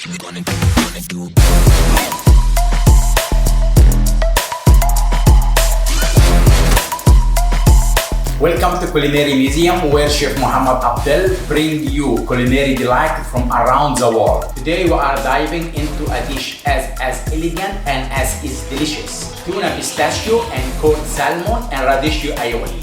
Welcome to Culinary Museum, where Chef Mohamedabdell bring you culinary delight from around the world. Today we are diving into a dish as elegant and as is delicious. Tuna Pistachio and Curd Salmon and Radicchio aioli.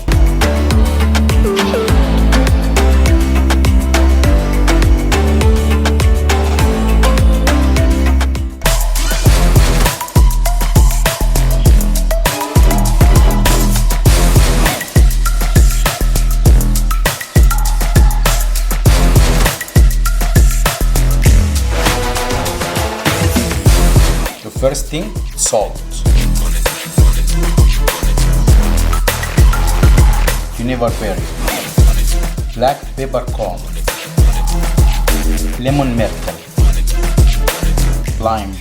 First thing, salt. Juniper, black peppercorn, lemon myrtle, lime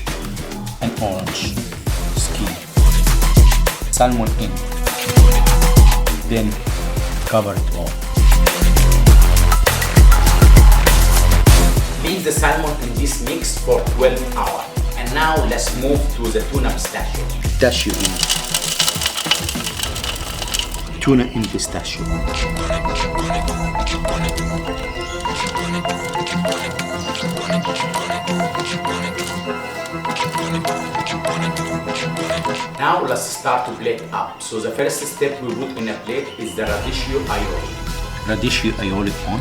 and orange skin, salmon in, then cover it all. Leave the salmon in this mix for 12 hours. And now let's move to the tuna pistachio. Pistachio in. Tuna in pistachio. Now let's start to plate up. So the first step we put in a plate is the radicchio aioli. Radicchio aioli on.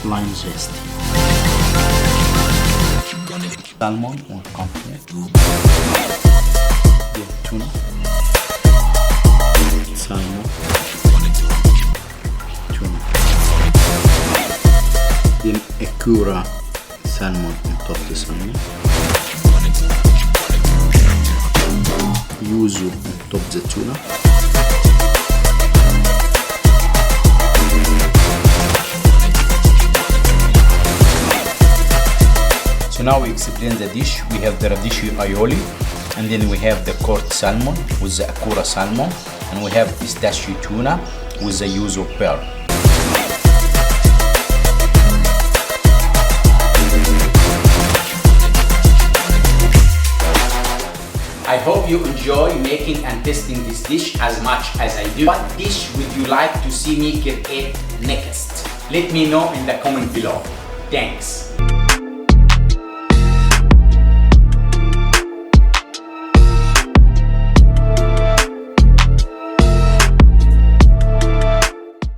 Lime zest. Salmon or complete. Tuna. Salmon. Tuna. Then a cura salmon on top of the salmon. Yuzu on top of the tuna. So now we explain the dish. We have the radicchio aioli, and then we have the curd salmon with the akura salmon, and we have pistachio tuna with the yuzu pearl. I hope you enjoy making and tasting this dish as much as I do. What dish would you like to see me create next? Let me know in the comment below. Thanks.